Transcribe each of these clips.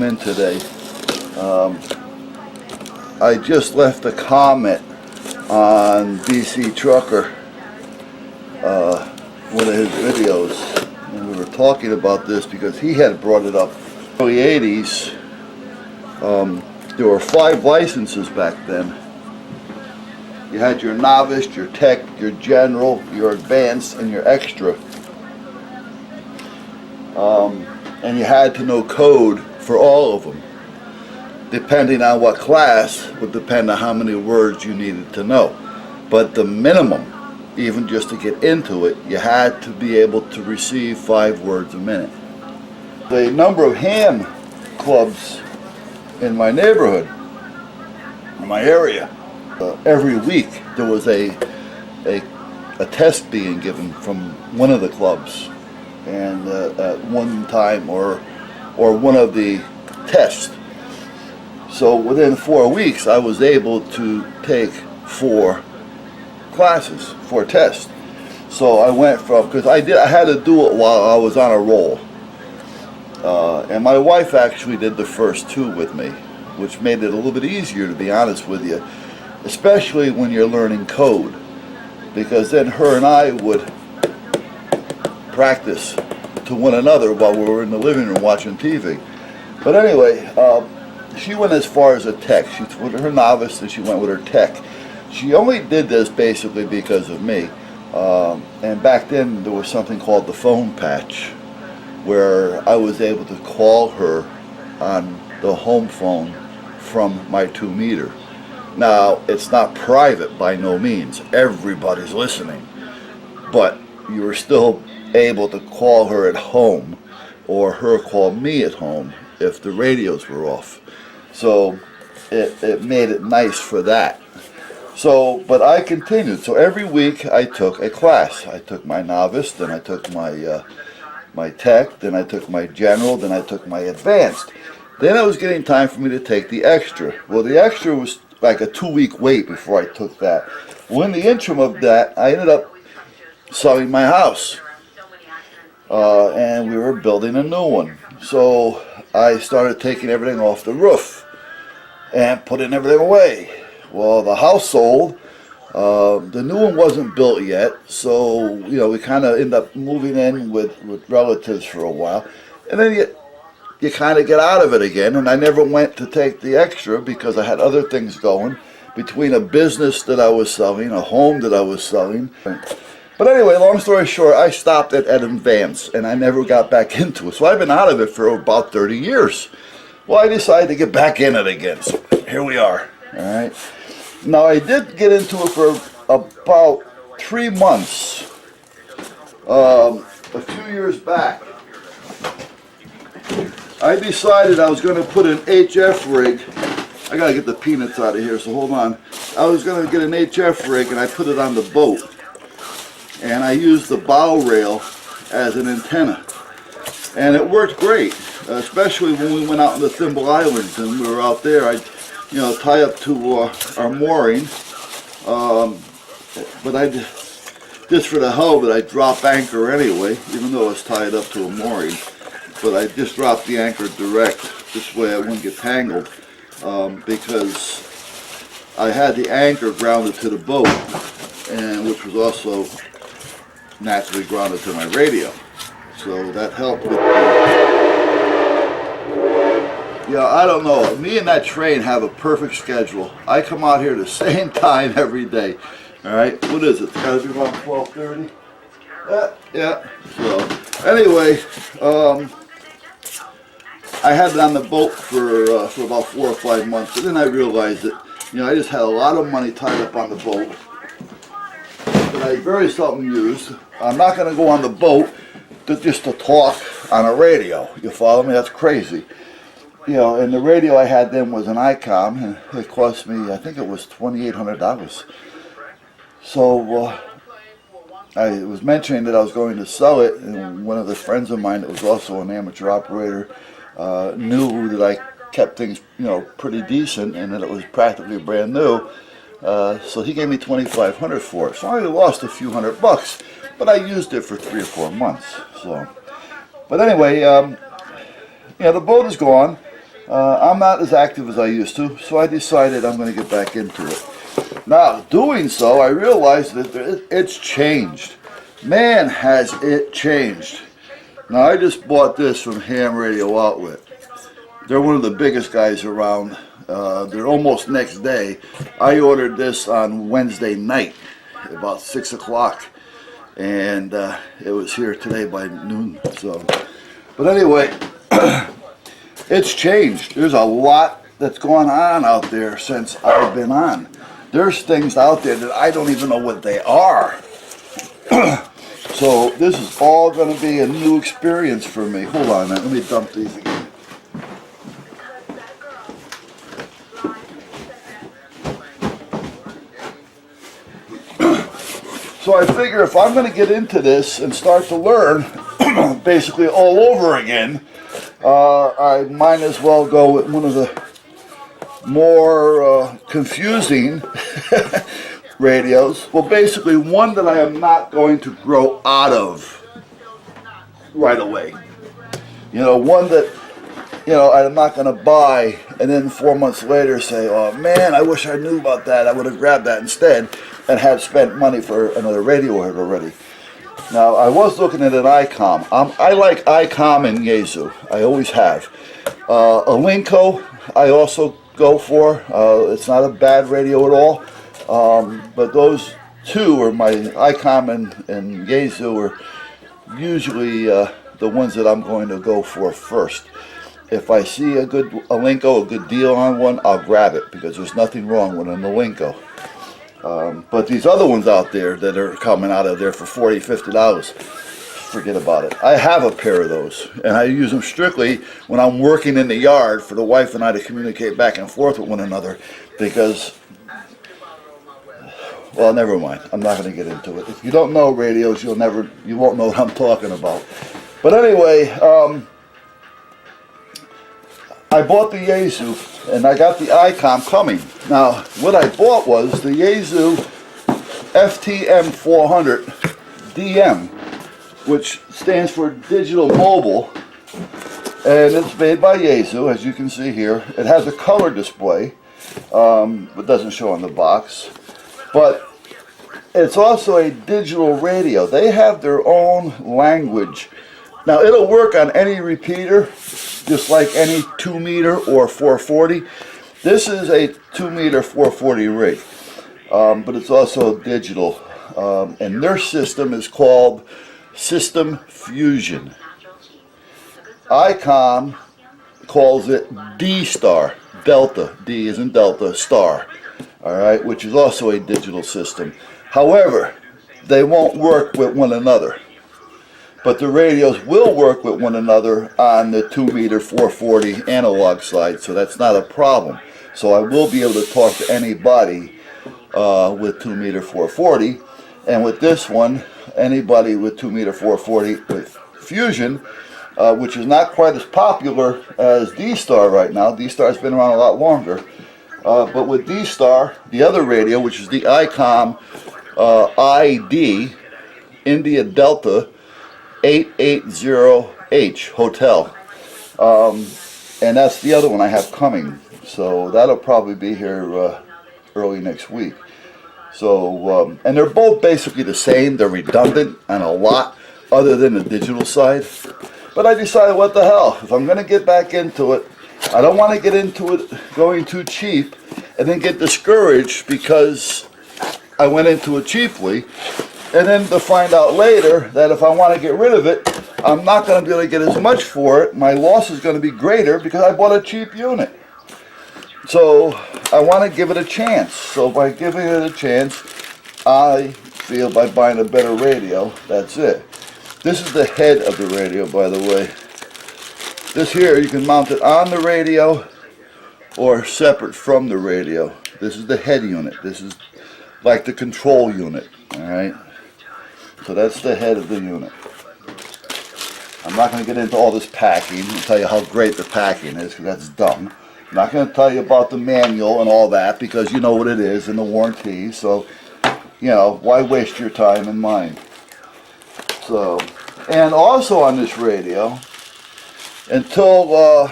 in today. I just left a comment on BC Trucker, one of his videos, and we were talking about this because he had brought it up. In the early 80s, there were 5 licenses back then. You had your novice, your tech, your general, your advanced, and your extra. And you had to know code for all of them. Depending on what class would depend on how many words you needed to know. But the minimum, even just to get into it, you had to be able to receive 5 words a minute. The number of hand clubs in my neighborhood, in my area, every week there was a test being given from one of the clubs, and at one time or one of the tests. So within 4 weeks I was able to take 4 classes, 4 tests. So I went from, because I had to do it while I was on a roll. And my wife actually did the first 2 with me, which made it a little bit easier, to be honest with you, especially when you're learning code, because then her and I would practice to one another while we were in the living room watching TV. But anyway, she went as far as a tech. She went with her novice and she went with her tech. She only did this basically because of me. And back then there was something called the phone patch, where I was able to call her on the home phone from my 2-meter. Now, it's not private by no means. Everybody's listening. But you were still able to call her at home, or her call me at home if the radios were off. So it made it nice for that. So, but I continued. So every week I took a class. I took my novice, then I took my tech, then I took my general, then I took my advanced. Then it was getting time for me to take the extra. Well, the extra was like a 2-week wait before I took that. Well, in the interim of that, I ended up selling my house. And we were building a new one. So I started taking everything off the roof and putting everything away. Well, the house sold. The new one wasn't built yet, so we kind of end up moving in with relatives for a while, and then you kind of get out of it again. And I never went to take the extra because I had other things going, between a business that I was selling, a home that I was selling. But anyway, long story short, I stopped at advanced and I never got back into it. So I've been out of it for about 30 years. Well, I decided to get back in it again, so here we are. All right. Now, I did get into it for about 3 months, a few years back. I decided I was going to put an HF rig. I got to get the peanuts out of here, so hold on. I was going to get an HF rig and I put it on the boat. And I used the bow rail as an antenna. And it worked great, especially when we went out in the Thimble Islands and we were out there. I'd tie up to our mooring, but I just for the hell of it, I drop anchor anyway, even though it's tied up to a mooring. But I just dropped the anchor direct, this way I wouldn't get tangled, because I had the anchor grounded to the boat, and which was also naturally grounded to my radio. So that helped with yeah, I don't know. Me and that train have a perfect schedule. I come out here the same time every day. All right, what is it? It's got to be around 12:30. Yeah. So anyway, I had it on the boat for about 4 or 5 months, and then I realized that I just had a lot of money tied up on the boat that I very seldom used. I'm not going to go on the boat just to talk on a radio. You follow me? That's crazy. And the radio I had then was an ICOM, and it cost me, I think it was $2,800. So I was mentioning that I was going to sell it, and one of the friends of mine that was also an amateur operator knew that I kept things, pretty decent, and that it was practically brand new. So he gave me $2,500 for it. So I only lost a few $100, but I used it for 3 or 4 months. So, but anyway, the boat is gone. I'm not as active as I used to, so I decided I'm going to get back into it. Now, doing so, I realized that it's changed. Man, has it changed. Now, I just bought this from Ham Radio Outlet. They're one of the biggest guys around. They're almost next day. I ordered this on Wednesday night, about 6 o'clock. And it was here today by noon. So, but anyway, it's changed. There's a lot that's gone on out there since I've been on. There's things out there that I don't even know what they are. So this is all going to be a new experience for me. Hold on a minute. Let me dump these again. So I figure if I'm going to get into this and start to learn basically all over again, I might as well go with one of the more confusing radios. Well, basically one that I am not going to grow out of right away. You know, one that, you know, I'm not going to buy and then 4 months later say, oh man, I wish I knew about that. I would have grabbed that instead and had spent money for another radio head already. Now, I was looking at an ICOM. I like ICOM and Yaesu. I always have. Alinco, I also go for. It's not a bad radio at all. But those two are my ICOM and Yaesu are usually the ones that I'm going to go for first. If I see a good Alinco, a good deal on one, I'll grab it because there's nothing wrong with an Alinco. But these other ones out there that are coming out of there for $40, $50, forget about it. I have a pair of those, and I use them strictly when I'm working in the yard for the wife and I to communicate back and forth with one another because, well, never mind. I'm not going to get into it. If you don't know radios, you won't know what I'm talking about. But anyway, I bought the Yaesu, and I got the ICOM coming. Now, what I bought was the Yaesu FTM-400DM, which stands for Digital Mobile, and it's made by Yaesu, as you can see here. It has a color display, but doesn't show on the box. But it's also a digital radio. They have their own language. Now, it'll work on any repeater, just like any 2 meter or 440. This is a 2 meter 440 rig, but it's also digital. And their system is called System Fusion. ICOM calls it D-Star, Delta, D is in Delta, Star, all right, which is also a digital system. However, they won't work with one another. But the radios will work with one another on the 2 meter 440 analog side, so that's not a problem. So I will be able to talk to anybody with 2 meter 440, and with this one, anybody with 2 meter 440 with Fusion, which is not quite as popular as D-Star right now. D-Star has been around a lot longer, but with D-Star, the other radio, which is the ICOM ID, India Delta 880H Hotel, and that's the other one I have coming, so that'll probably be here early next week. So and they're both basically the same. They're redundant on a lot other than the digital side, but I decided, what the hell, if I'm going to get back into it, I don't want to get into it going too cheap and then get discouraged because I went into it cheaply, and then to find out later that if I want to get rid of it, I'm not going to be able to get as much for it. My loss is going to be greater because I bought a cheap unit. So I want to give it a chance. So by giving it a chance, I feel by buying a better radio, that's it. This is the head of the radio, by the way. This here, you can mount it on the radio or separate from the radio. This is the head unit. This is like the control unit, all right? So that's the head of the unit. I'm not going to get into all this packing and tell you how great the packing is, because that's dumb. I'm not going to tell you about the manual and all that, because you know what it is and the warranty. So, you know, why waste your time and mine? So, and also on this radio, until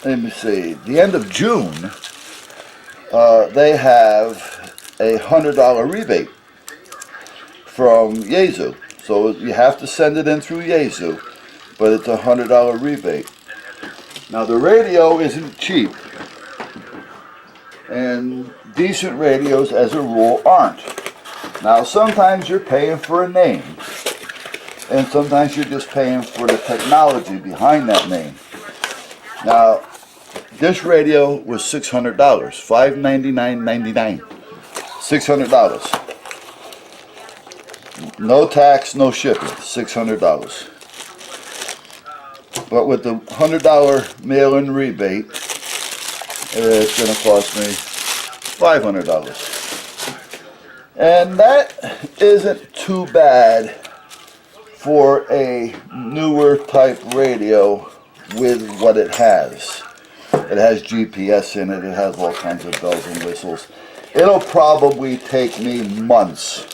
let me see, the end of June, they have a $100 rebate from Yaesu. So you have to send it in through Yaesu, but it's a $100 rebate. Now the radio isn't cheap, and decent radios as a rule aren't. Now sometimes you're paying for a name, and sometimes you're just paying for the technology behind that name. Now this radio was $600, $599.99, $600. No tax, no shipping, $600. But with the $100 mail-in rebate, it's going to cost me $500. And that isn't too bad for a newer type radio with what it has. It has GPS in it, it has all kinds of bells and whistles. It'll probably take me months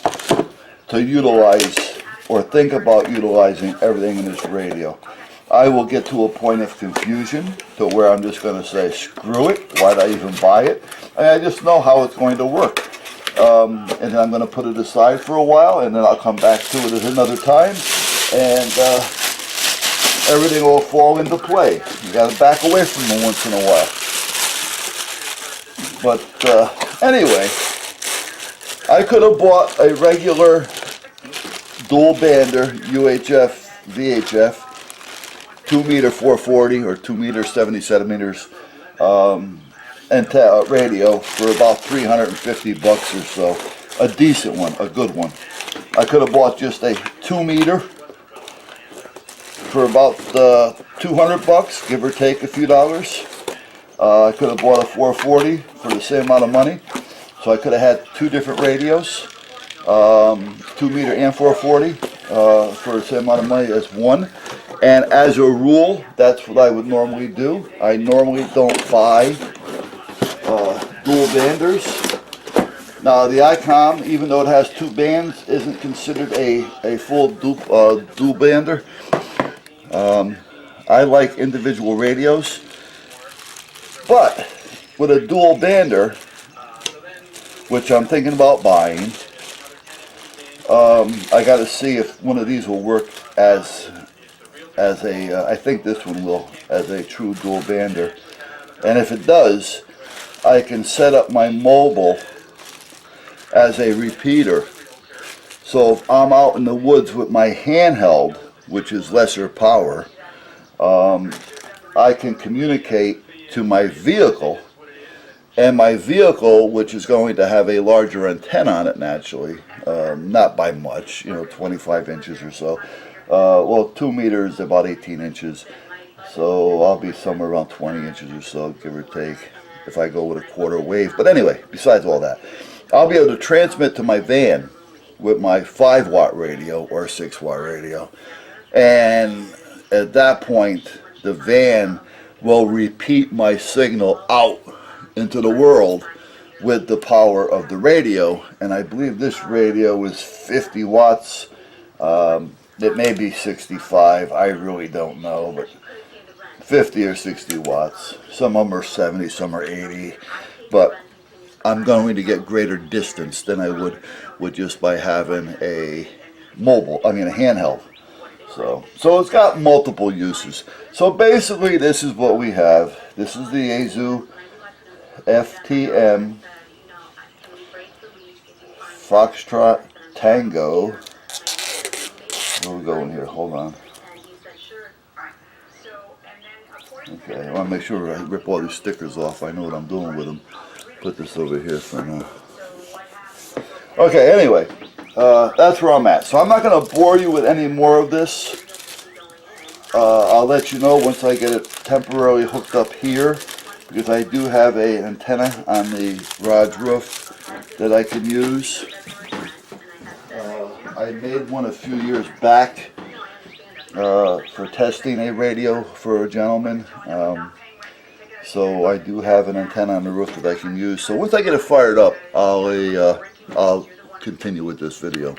to utilize or think about utilizing everything in this radio. I will get to a point of confusion to where I'm just going to say, screw it, why'd I even buy it? And I just know how it's going to work. And then I'm going to put it aside for a while, and then I'll come back to it at another time, and everything will fall into play. You got to back away from them once in a while. But anyway, I could have bought a regular dual bander UHF VHF 2-meter 440 or 2-meter 70 centimeters radio for about $350 or so. A decent one, a good one. I could have bought just a 2-meter for about $200, give or take a few dollars. I could have bought a 440 for the same amount of money. So I could have had two different radios, 2-meter and 440 for the same amount of money as one. And as a rule, that's what I would normally do. I normally don't buy dual banders. Now the ICOM, even though it has two bands, isn't considered a full dual bander. I like individual radios, but with a dual bander, which I'm thinking about buying, I got to see if one of these will work as a, I think this one will, as a true dual bander. And if it does, I can set up my mobile as a repeater. So if I'm out in the woods with my handheld, which is lesser power, I can communicate to my vehicle, and my vehicle, which is going to have a larger antenna on it naturally, not by much, 25 inches or so. Well, 2 meters, about 18 inches. So I'll be somewhere around 20 inches or so, give or take, if I go with a quarter wave. But anyway, besides all that, I'll be able to transmit to my van with my 5-watt radio or 6-watt radio. And at that point, the van will repeat my signal out into the world with the power of the radio. And I believe this radio is 50 watts. It may be 65, I really don't know, but 50 or 60 watts. Some of them are 70, some are 80, but I'm going to get greater distance than I would just by having a handheld. So it's got multiple uses. So basically this is what we have. This is the Yaesu FTM Foxtrot Tango. Where are we going here? Hold on. Okay, I want to make sure I rip all these stickers off. I know what I'm doing with them. Put this over here for now. Okay, anyway, that's where I'm at. So I'm not going to bore you with any more of this. I'll let you know once I get it temporarily hooked up here, because I do have an antenna on the garage roof that I can use. I made one a few years back for testing a radio for a gentleman. So I do have an antenna on the roof that I can use. So once I get it fired up, I'll continue with this video.